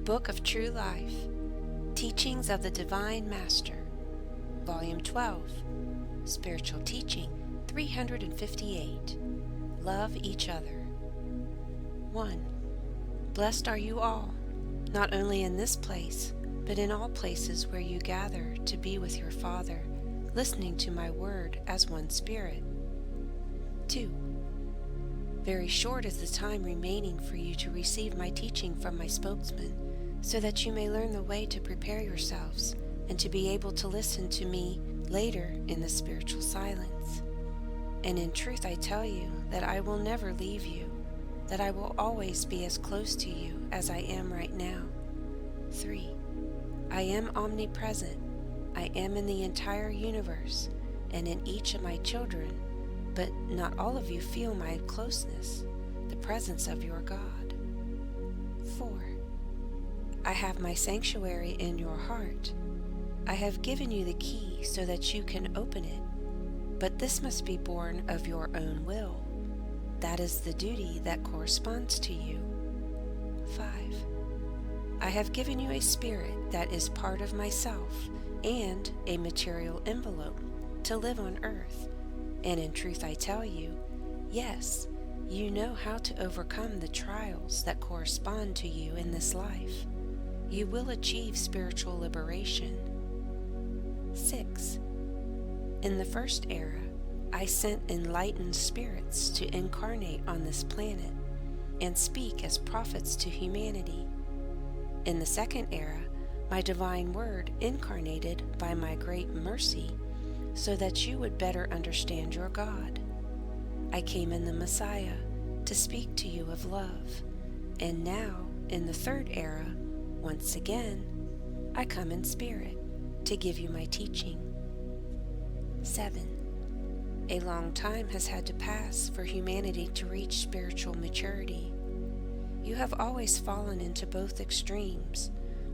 Book of True Life, Teachings of the Divine Master, Volume 12, Spiritual Teaching 358, Love Each Other. 1. Blessed are you all, not only in this place, but in all places where you gather to be with your Father, listening to my word as one Spirit. 2. Very short is the time remaining for you to receive my teaching from my spokesman, so that you may learn the way to prepare yourselves and to be able to listen to me later in the spiritual silence. And in truth I tell you that I will never leave you, that I will always be as close to you as I am right now. 3. I am omnipresent. I am in the entire universe and in each of my children, but not all of you feel my closeness, the presence of your God. 4. I have my sanctuary in your heart. I have given you the key so that you can open it, but this must be born of your own will. That is the duty that corresponds to you. 5. I have given you a spirit that is part of myself and a material envelope to live on earth. And in truth I tell you, yes, you know how to overcome the trials that correspond to you in this life. You will achieve spiritual liberation. 6. In the first era, I sent enlightened spirits to incarnate on this planet and speak as prophets to humanity. In the second era, my divine word incarnated by my great mercy so that you would better understand your God. I came in the Messiah to speak to you of love, and now, in the third era, once again, I come in spirit to give you my teaching. 7. A long time has had to pass for humanity to reach spiritual maturity. You have always fallen into both extremes.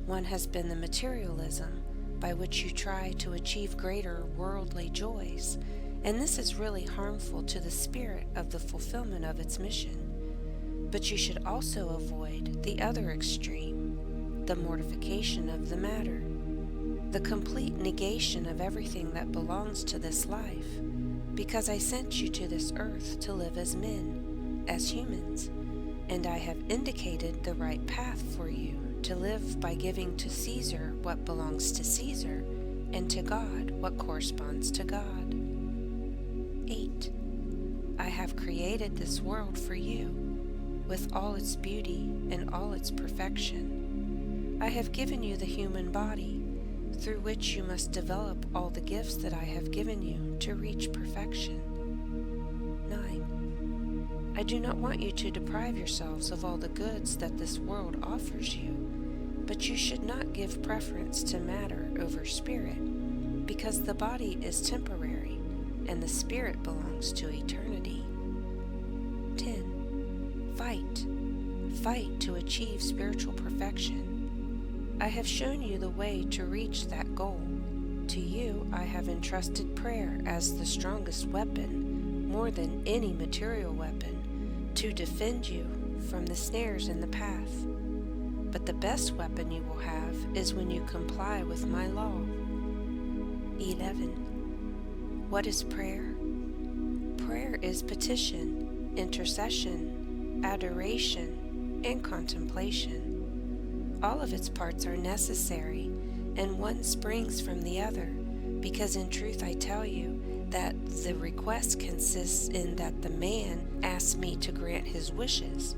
One has been the materialism, by which you try to achieve greater worldly joys, and this is really harmful to the spirit of the fulfillment of its mission. But you should also avoid the other extreme, the mortification of the matter, the complete negation of everything that belongs to this life, because I sent you to this earth to live as men, as humans, and I have indicated the right path for you to live by giving to Caesar what belongs to Caesar, and to God what corresponds to God. 8. I have created this world for you, with all its beauty and all its perfection. I have given you the human body, through which you must develop all the gifts that I have given you to reach perfection. 9. I do not want you to deprive yourselves of all the goods that this world offers you, but you should not give preference to matter over spirit, because the body is temporary and the spirit belongs to eternity. 10. Fight to achieve spiritual perfection. I have shown you the way to reach that goal. To you I have entrusted prayer as the strongest weapon, more than any material weapon, to defend you from the snares in the path. But the best weapon you will have is when you comply with my law. 11. What is prayer? Prayer is petition, intercession, adoration, and contemplation. All of its parts are necessary, and one springs from the other, because in truth I tell you that the request consists in that the man asks me to grant his wishes,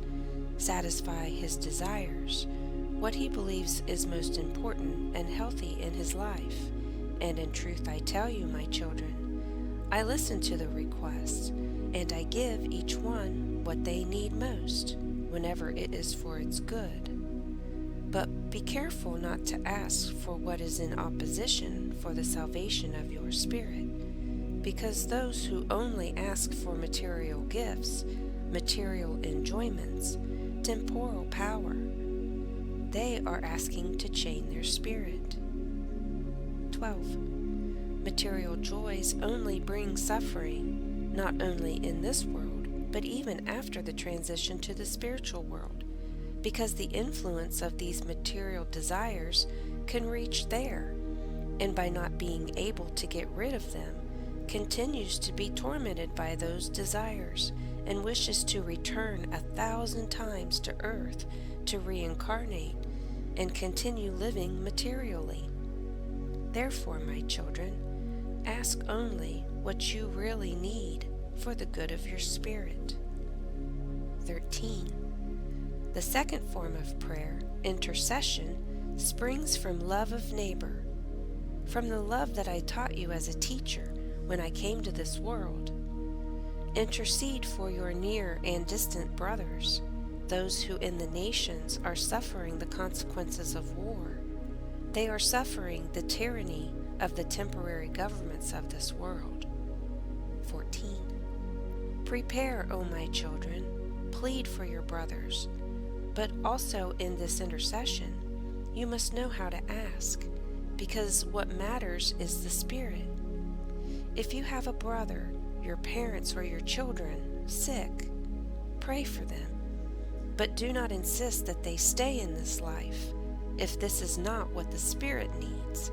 satisfy his desires, what he believes is most important and healthy in his life. And in truth I tell you, my children, I listen to the requests, and I give each one what they need most, whenever it is for its good. But be careful not to ask for what is in opposition for the salvation of your spirit, because those who only ask for material gifts, material enjoyments, temporal power, they are asking to chain their spirit. 12. Material joys only bring suffering, not only in this world, but even after the transition to the spiritual world, because the influence of these material desires can reach there, and by not being able to get rid of them, continues to be tormented by those desires and wishes to return 1,000 times to earth to reincarnate and continue living materially. Therefore, my children, ask only what you really need for the good of your spirit. 13. The second form of prayer, intercession, springs from love of neighbor, from the love that I taught you as a teacher when I came to this world. Intercede for your near and distant brothers, those who in the nations are suffering the consequences of war. They are suffering the tyranny of the temporary governments of this world. 14. Prepare, O my children, plead for your brothers, but also in this intercession, you must know how to ask, because what matters is the Spirit. If you have a brother, your parents, or your children sick, pray for them, but do not insist that they stay in this life if this is not what the Spirit needs.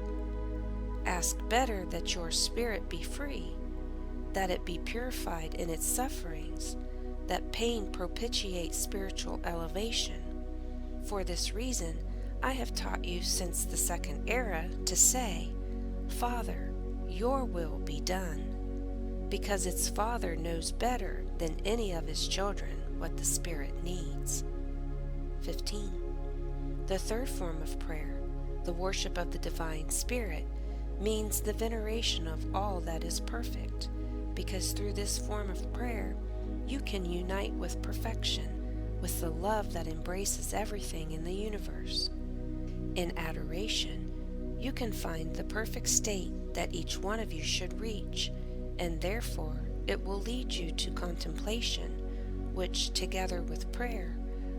Ask better that your spirit be free, that it be purified in its sufferings, that pain propitiates spiritual elevation. For this reason, I have taught you since the second era to say, Father, your will be done, because its Father knows better than any of his children what the Spirit needs. 15. The third form of prayer, the worship of the Divine Spirit, means the veneration of all that is perfect, because through this form of prayer, you can unite with perfection, with the love that embraces everything in the universe. In adoration, you can find the perfect state that each one of you should reach, and therefore it will lead you to contemplation, which, together with prayer,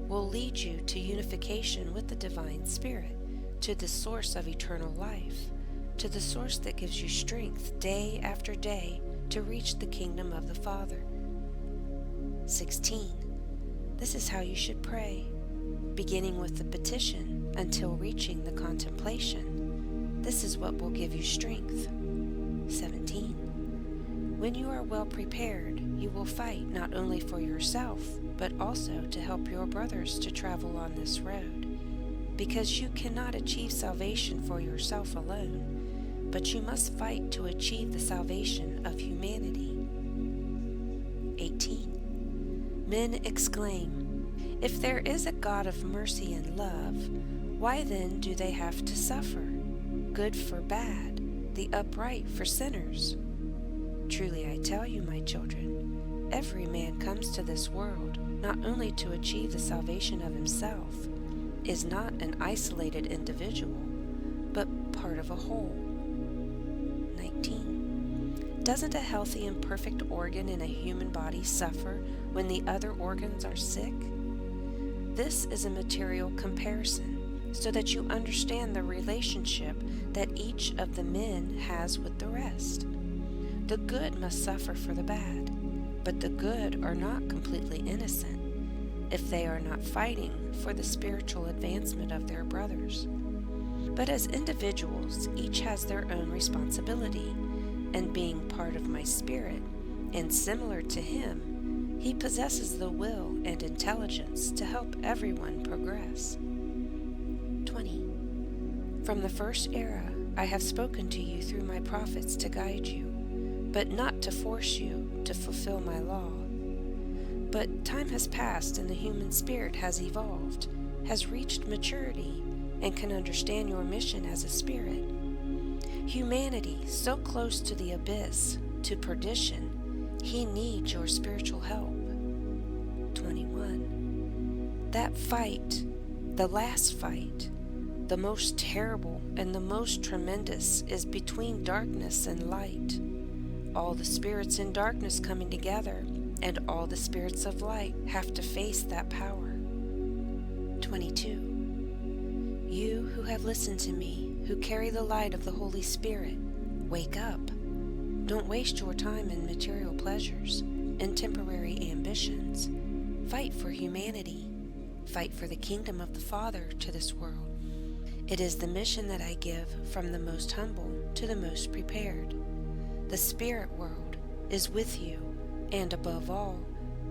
will lead you to unification with the Divine Spirit, to the source of eternal life, to the source that gives you strength day after day to reach the kingdom of the Father. 16. This is how you should pray, beginning with the petition until reaching the contemplation. This is what will give you strength. 17. When you are well prepared, you will fight not only for yourself, but also to help your brothers to travel on this road, because you cannot achieve salvation for yourself alone, but you must fight to achieve the salvation of humanity. 18. Men exclaim, if there is a God of mercy and love, why then do they have to suffer? Good for bad, the upright for sinners. Truly I tell you, my children, every man comes to this world not only to achieve the salvation of himself, is not an isolated individual, but part of a whole. 19. Doesn't a healthy and perfect organ in a human body suffer when the other organs are sick? This is a material comparison, so that you understand the relationship that each of the men has with the rest. The good must suffer for the bad, but the good are not completely innocent if they are not fighting for the spiritual advancement of their brothers. But as individuals, each has their own responsibility, and being part of my spirit, and similar to him, he possesses the will and intelligence to help everyone progress. 20. From the first era, I have spoken to you through my prophets to guide you, but not to force you to fulfill my law. But time has passed and the human spirit has evolved, has reached maturity, and can understand your mission as a spirit. Humanity, so close to the abyss, to perdition, he needs your spiritual help. 21. That fight, the last fight, the most terrible and the most tremendous, is between darkness and light. All the spirits in darkness coming together, and all the spirits of light have to face that power. 22. You who have listened to me, who carry the light of the Holy Spirit, wake up. Don't waste your time in material pleasures and temporary ambitions. Fight for humanity. Fight for the kingdom of the Father to this world. It is the mission that I give from the most humble to the most prepared. The spirit world is with you, and above all,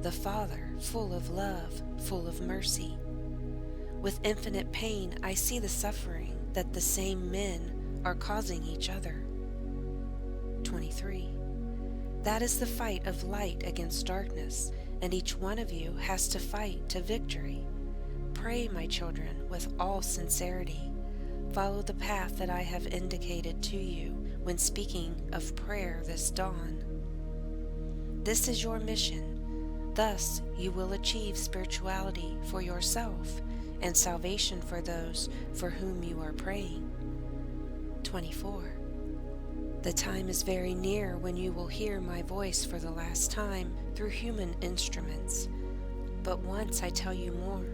the Father, full of love, full of mercy. With infinite pain, I see the suffering that the same men are causing each other. 23. That is the fight of light against darkness, and each one of you has to fight to victory. Pray, my children, with all sincerity. Follow the path that I have indicated to you when speaking of prayer this dawn. This is your mission. Thus you will achieve spirituality for yourself and salvation for those for whom you are praying. 24. The time is very near when you will hear my voice for the last time through human instruments. But once I tell you more,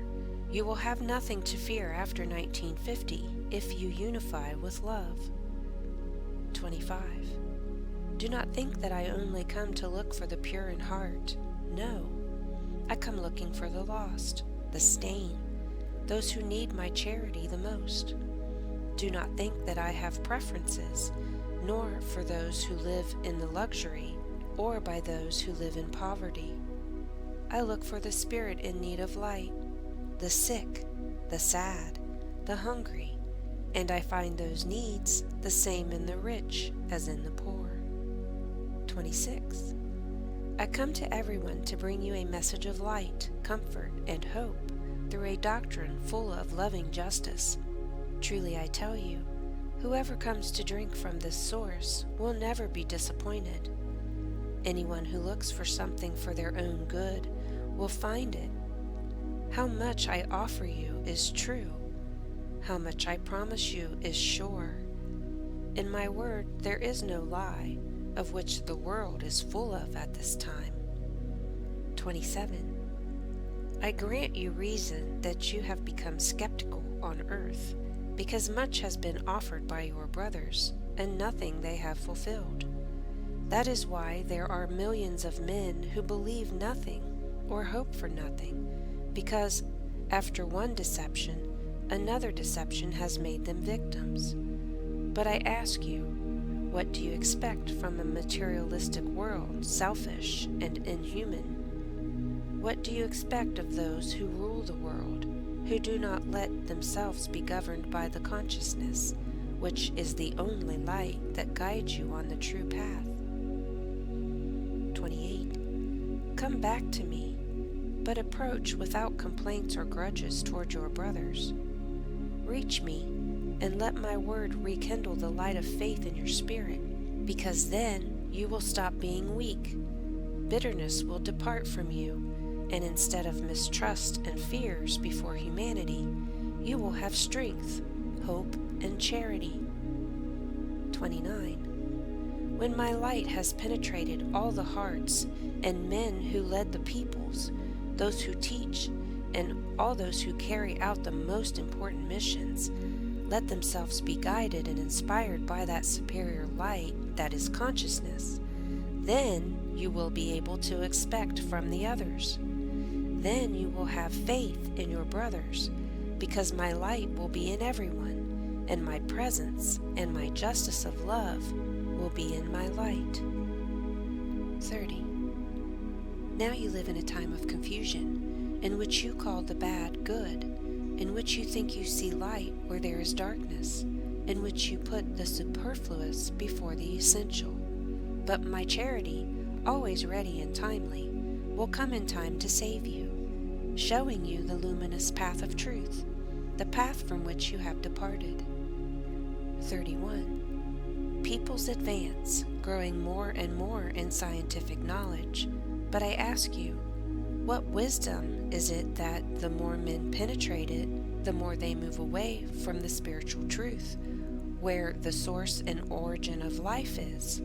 you will have nothing to fear after 1950 if you unify with love. 25. Do not think that I only come to look for the pure in heart. No, I come looking for the lost, the stain, those who need my charity the most. Do not think that I have preferences, nor for those who live in the luxury, or by those who live in poverty. I look for the spirit in need of light, the sick, the sad, the hungry, and I find those needs the same in the rich as in the poor. 26. I come to everyone to bring you a message of light, comfort, and hope through a doctrine full of loving justice. Truly I tell you, whoever comes to drink from this source will never be disappointed. Anyone who looks for something for their own good will find it. How much I offer you is true. How much I promise you is sure. In my word there is no lie, of which the world is full of at this time. 27. I grant you reason that you have become skeptical on earth, because much has been offered by your brothers, and nothing they have fulfilled. That is why there are millions of men who believe nothing or hope for nothing, because after one deception, another deception has made them victims. But I ask you, what do you expect from a materialistic world, selfish and inhuman? What do you expect of those who rule the world, who do not let themselves be governed by the consciousness, which is the only light that guides you on the true path? 28. Come back to me, but approach without complaints or grudges toward your brothers. Reach me, and let my word rekindle the light of faith in your spirit, because then you will stop being weak. Bitterness will depart from you, and instead of mistrust and fears before humanity, you will have strength, hope, and charity. 29. When my light has penetrated all the hearts, and men who led the peoples, those who teach, and all those who carry out the most important missions, let themselves be guided and inspired by that superior light that is consciousness, then you will be able to expect from the others. Then you will have faith in your brothers, because my light will be in everyone, and my presence and my justice of love will be in my light. 30. Now you live in a time of confusion, in which you call the bad good, in which you think you see light where there is darkness, in which you put the superfluous before the essential. But my charity, always ready and timely, will come in time to save you, showing you the luminous path of truth, the path from which you have departed. 31. Peoples advance, growing more and more in scientific knowledge, but I ask you, what wisdom is it that the more men penetrate it, the more they move away from the spiritual truth, where the source and origin of life is?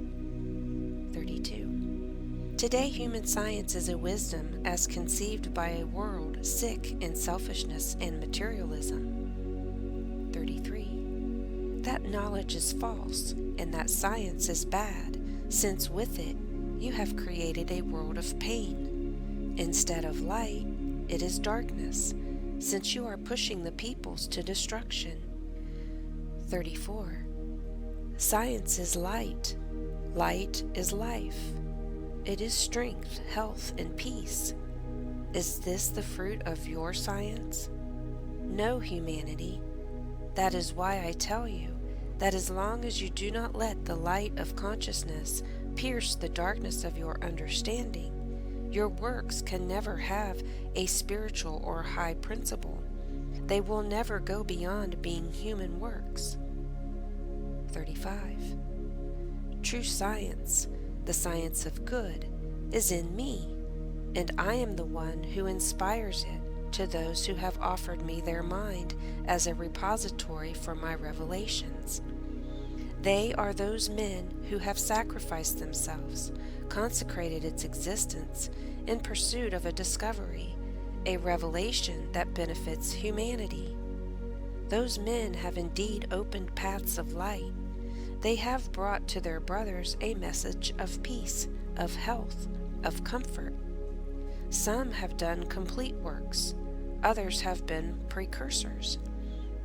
32. Today human science is a wisdom as conceived by a world sick in selfishness and materialism. 33. That knowledge is false, and that science is bad, since with it you have created a world of pain. Instead of light, it is darkness, since you are pushing the peoples to destruction. 34. Science is light. Light is life. It is strength, health, and peace. Is this the fruit of your science? No, humanity. That is why I tell you that as long as you do not let the light of consciousness pierce the darkness of your understanding, your works can never have a spiritual or high principle. They will never go beyond being human works. 35. True science, the science of good, is in me, and I am the one who inspires it to those who have offered me their mind as a repository for my revelations. They are those men who have sacrificed themselves, consecrated its existence, in pursuit of a discovery, a revelation that benefits humanity. Those men have indeed opened paths of light. They have brought to their brothers a message of peace, of health, of comfort. Some have done complete works, others have been precursors,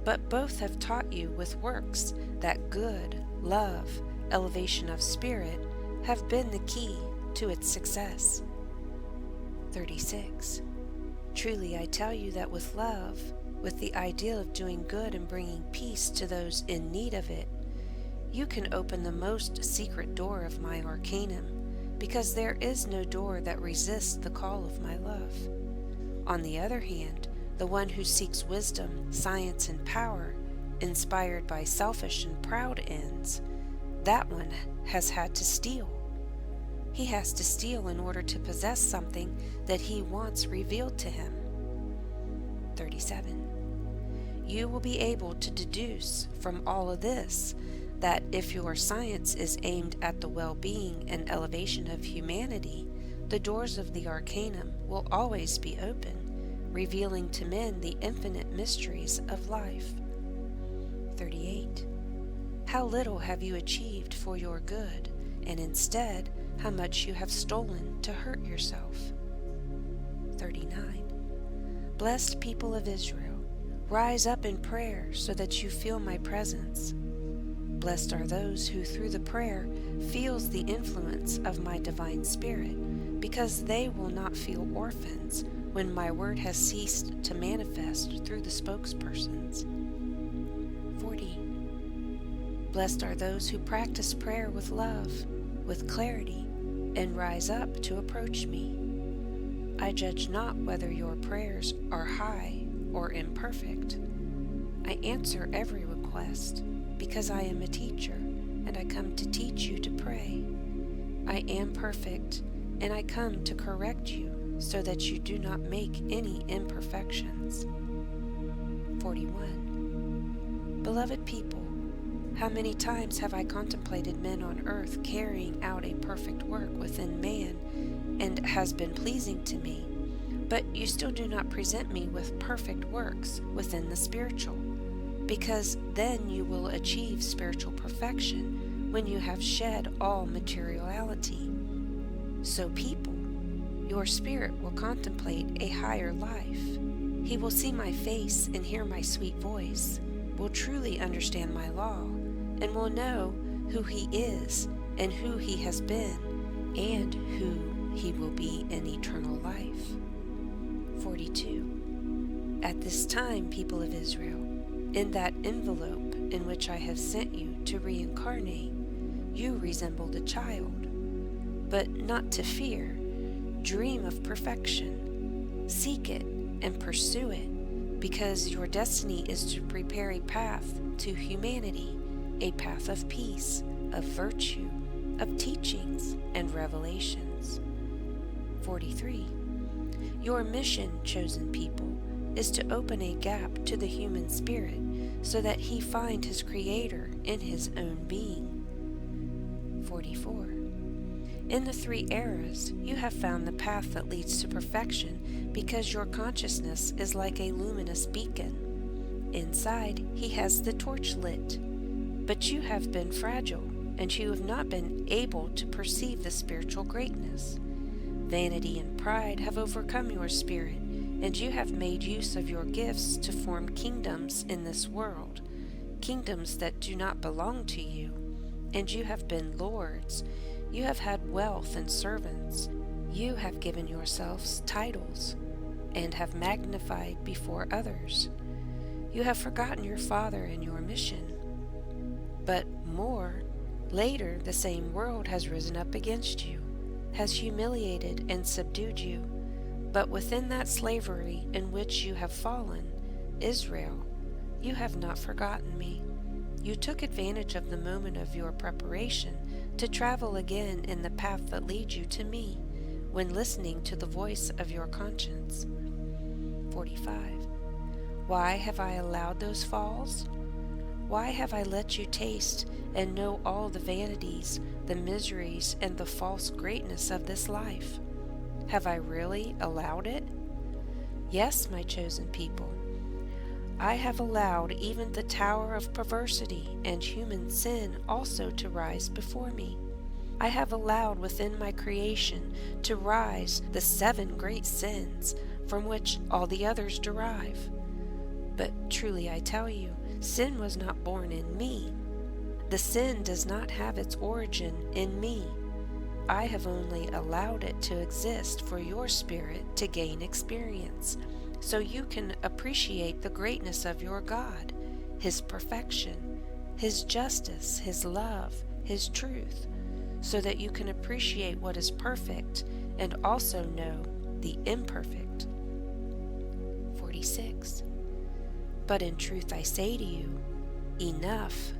but both have taught you with works that good, love, elevation of spirit have been the key to its success. 36. Truly I tell you that with love, with the ideal of doing good and bringing peace to those in need of it, you can open the most secret door of my arcanum, because there is no door that resists the call of my love. On the other hand, the one who seeks wisdom, science, and power, inspired by selfish and proud ends, that one has had to steal. He has to steal in order to possess something that he wants revealed to him. 37. You will be able to deduce from all of this that if your science is aimed at the well-being and elevation of humanity, the doors of the arcanum will always be open, revealing to men the infinite mysteries of life. 38. How little have you achieved for your good, and instead, how much you have stolen to hurt yourself. 39. Blessed people of Israel, rise up in prayer so that you feel my presence. Blessed are those who through the prayer feels the influence of my divine spirit, because they will not feel orphans when my word has ceased to manifest through the spokespersons. 40. Blessed are those who practice prayer with love, with clarity, and rise up to approach me. I judge not whether your prayers are high or imperfect. I answer every request, because I am a teacher, and I come to teach you to pray. I am perfect, and I come to correct you, so that you do not make any imperfections. 41. Beloved people, how many times have I contemplated men on earth carrying out a perfect work within man, and has been pleasing to me, but you still do not present me with perfect works within the spiritual, because then you will achieve spiritual perfection when you have shed all materiality. So people, your spirit will contemplate a higher life. He will see my face and hear my sweet voice, will truly understand my law, and will know who he is and who he has been and who he will be in eternal life. 42. At this time, people of Israel, in that envelope in which I have sent you to reincarnate, you resembled a child. But not to fear, dream of perfection, seek it and pursue it, because your destiny is to prepare a path to humanity, a path of peace, of virtue, of teachings and revelations. 43. Your mission, chosen people, is to open a gap to the human spirit so that he find his Creator in his own being. 44. In the 3 eras, you have found the path that leads to perfection because your consciousness is like a luminous beacon. Inside, he has the torch lit. But you have been fragile, and you have not been able to perceive the spiritual greatness. Vanity and pride have overcome your spirit, and you have made use of your gifts to form kingdoms in this world, kingdoms that do not belong to you, and you have been lords. You have had wealth and servants. You have given yourselves titles, and have magnified before others. You have forgotten your Father and your mission. But more, later the same world has risen up against you, has humiliated and subdued you. But within that slavery in which you have fallen, Israel, you have not forgotten me. You took advantage of the moment of your preparation to travel again in the path that leads you to me, when listening to the voice of your conscience. 45. Why have I allowed those falls? Why have I let you taste and know all the vanities, the miseries, and the false greatness of this life? Have I really allowed it? Yes, my chosen people. I have allowed even the tower of perversity and human sin also to rise before me. I have allowed within my creation to rise the 7 great sins from which all the others derive. But truly I tell you, sin was not born in me. The sin does not have its origin in me. I have only allowed it to exist for your spirit to gain experience, so you can appreciate the greatness of your God, His perfection, His justice, His love, His truth, so that you can appreciate what is perfect and also know the imperfect. 46. But in truth I say to you, enough.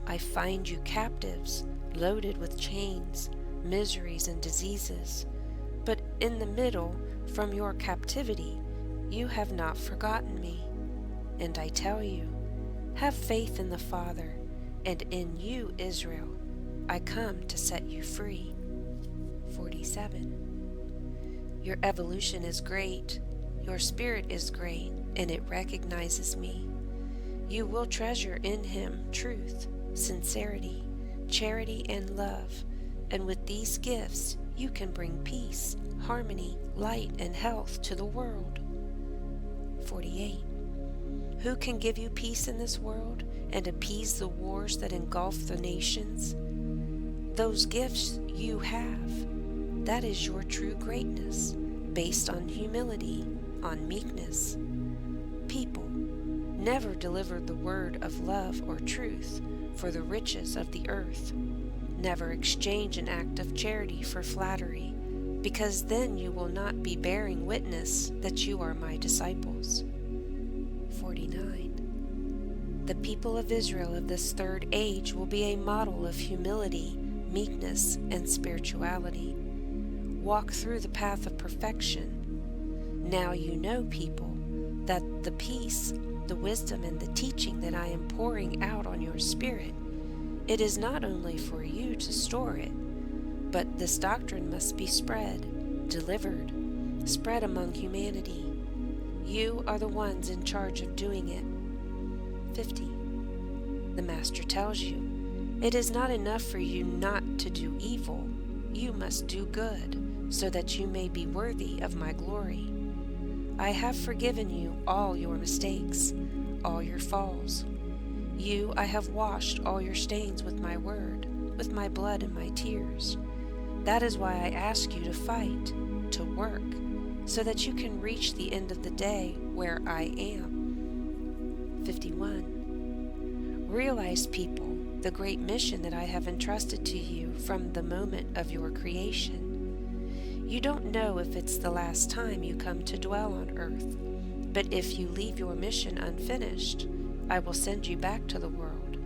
I find you captives, loaded with chains, miseries, and diseases. But in the middle, from your captivity, you have not forgotten me. And I tell you, have faith in the Father, and in you, Israel, I come to set you free. 47. Your evolution is great, your spirit is great, and it recognizes me. You will treasure in Him truth, sincerity, charity, and love, and with these gifts you can bring peace, harmony, light, and health to the world. 48. Who can give you peace in this world and appease the wars that engulf the nations? Those gifts you have. That is your true greatness, based on humility, on meekness. People never delivered the word of love or truth for the riches of the earth. Never exchange an act of charity for flattery, because then you will not be bearing witness that you are my disciples. 49. The people of Israel of this third age will be a model of humility, meekness, and spirituality. Walk through the path of perfection. Now you know, people, that the peace, the wisdom, and the teaching that I am pouring out on your spirit, it is not only for you to store it, but this doctrine must be spread, delivered, spread among humanity. You are the ones in charge of doing it. 50. The Master tells you, it is not enough for you not to do evil. You must do good, so that you may be worthy of my glory. I have forgiven you all your mistakes, all your falls. You I have washed all your stains with my word, with my blood and my tears. That is why I ask you to fight, to work, so that you can reach the end of the day where I am. 51. Realize, people, the great mission that I have entrusted to you from the moment of your creation. You don't know if it's the last time you come to dwell on earth, but if you leave your mission unfinished, I will send you back to the world,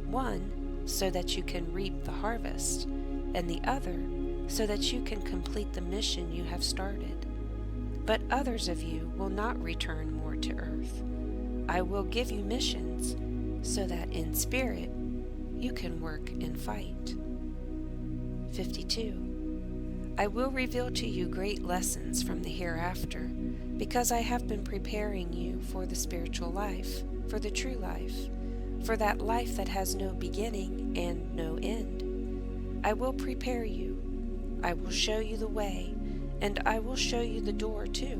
one, so that you can reap the harvest, and the other, so that you can complete the mission you have started. But others of you will not return more to earth. I will give you missions, so that in spirit you can work and fight. 52. I will reveal to you great lessons from the hereafter, because I have been preparing you for the spiritual life, for the true life, for that life that has no beginning and no end. I will prepare you. I will show you the way, and I will show you the door too,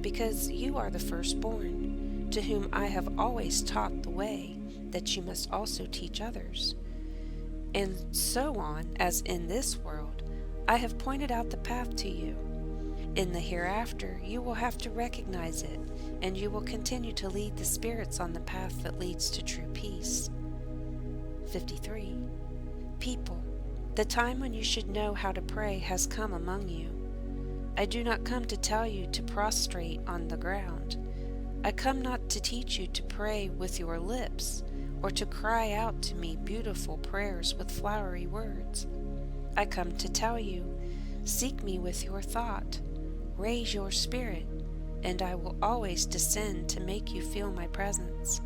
because you are the firstborn, to whom I have always taught the way, that you must also teach others. And so on, as in this world, I have pointed out the path to you. In the hereafter, you will have to recognize it, and you will continue to lead the spirits on the path that leads to true peace. 53. People, the time when you should know how to pray has come among you. I do not come to tell you to prostrate on the ground. I come not to teach you to pray with your lips, or to cry out to me beautiful prayers with flowery words. I come to tell you, seek me with your thought, raise your spirit, and I will always descend to make you feel my presence.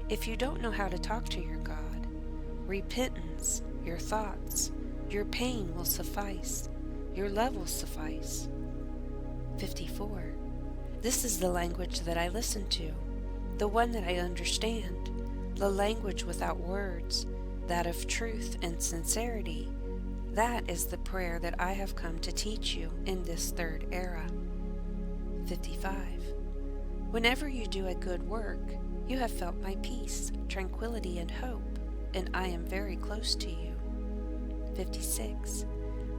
If you don't know how to talk to your God, repentance, your thoughts, your pain will suffice, your love will suffice. 54. This is the language that I listen to, the one that I understand, the language without words, that of truth and sincerity. That is the prayer that I have come to teach you in this third era. 55. Whenever you do a good work, you have felt my peace, tranquility, and hope, and I am very close to you. 56.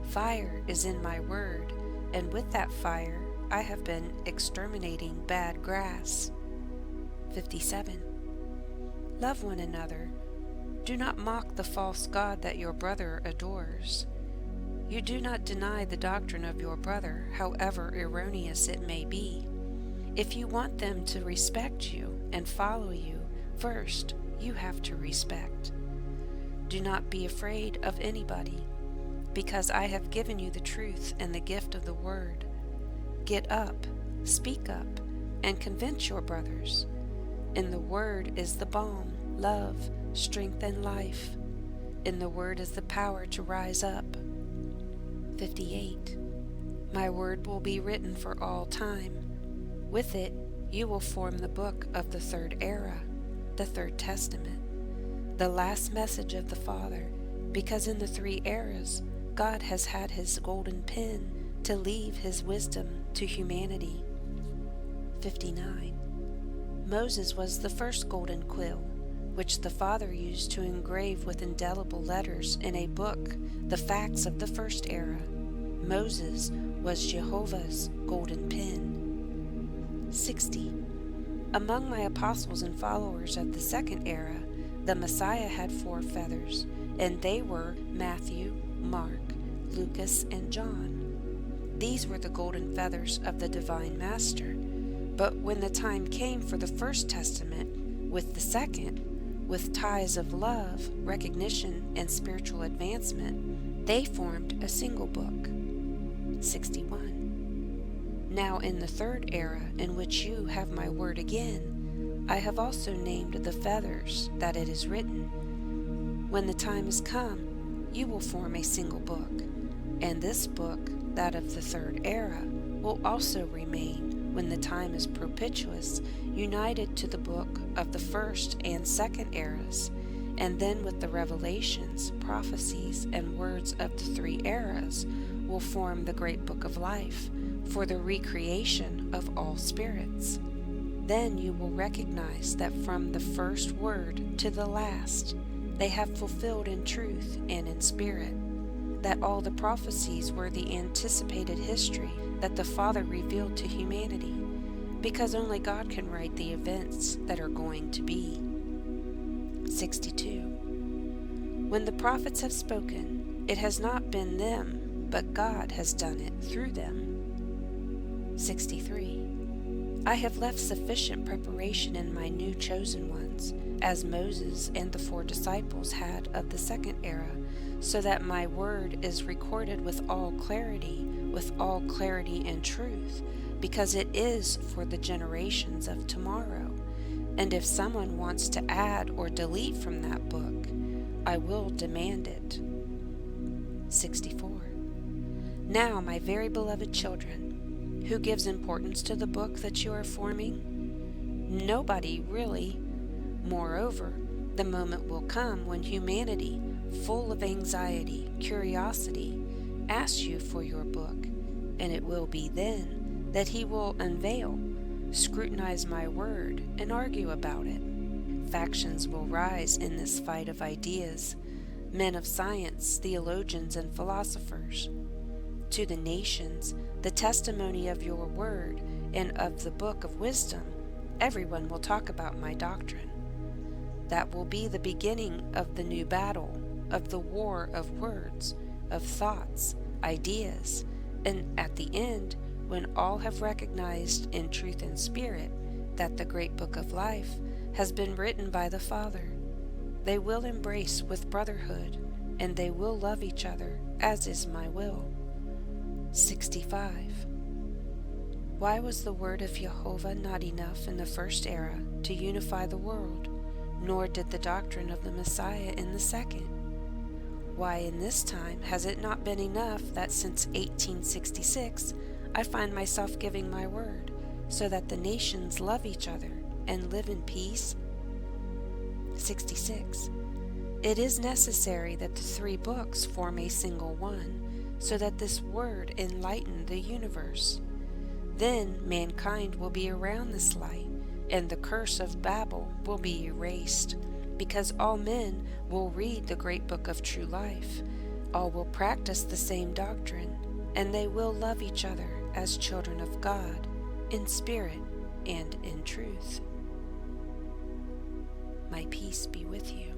Fire is in my word, and with that fire I have been exterminating bad grass. 57. Love one another. Do not mock the false god that your brother adores. You do not deny the doctrine of your brother, however erroneous it may be. If you want them to respect you and follow you, first you have to respect. Do not be afraid of anybody, because I have given you the truth and the gift of the word. Get up, speak up, and convince your brothers. In the word is the balm, love, strength, and life. In the word is the power to rise up. 58. My word will be written for all time. With it, you will form the book of the third era, the Third Testament, the last message of the Father, because in the three eras, God has had his golden pen to leave his wisdom to humanity. 59. Moses was the first golden quill, which the Father used to engrave with indelible letters in a book the facts of the first era. Moses was Jehovah's golden pen. 60. Among my apostles and followers of the second era, the Messiah had 4 feathers, and they were Matthew, Mark, Lucas, and John. These were the golden feathers of the Divine Master. But when the time came for the First Testament with the second, with ties of love, recognition, and spiritual advancement, they formed a single book. 61. Now in the third era, in which you have my word again, I have also named the feathers, that it is written, when the time is come, you will form a single book, and this book, that of the third era, will also remain, when the time is propitious, united to the book of the first and second eras, and then with the revelations, prophecies, and words of the 3 eras, will form the great book of life, for the recreation of all spirits. Then you will recognize that from the first word to the last, they have fulfilled in truth and in spirit, that all the prophecies were the anticipated history that the Father revealed to humanity, because only God can write the events that are going to be. 62. When the prophets have spoken, it has not been them, but God has done it through them. 63. I have left sufficient preparation in my new chosen ones, as Moses and the 4 disciples had of the second era, so that my word is recorded with all clarity and truth, because it is for the generations of tomorrow. And if someone wants to add or delete from that book, I will demand it. 64. Now, my very beloved children, who gives importance to the book that you are forming? Nobody, really. Moreover, the moment will come when humanity, full of anxiety, curiosity, asks you for your book, and it will be then that he will unveil, scrutinize my word, and argue about it. Factions will rise in this fight of ideas, men of science, theologians, and philosophers. To the nations, the testimony of your word and of the book of wisdom, everyone will talk about my doctrine. That will be the beginning of the new battle, of the war of words, of thoughts, ideas, and at the end, when all have recognized in truth and spirit that the great book of life has been written by the Father, they will embrace with brotherhood, and they will love each other, as is my will. 65. Why was the word of Jehovah not enough in the first era to unify the world, nor did the doctrine of the Messiah in the second? Why in this time has it not been enough that since 1866 I find myself giving my word, so that the nations love each other and live in peace? 66. It is necessary that the 3 books form a single one, so that this word enlighten the universe. Then mankind will be around this light, and the curse of Babel will be erased, because all men will read the great book of true life. All will practice the same doctrine, and they will love each other as children of God, in spirit and in truth. My peace be with you.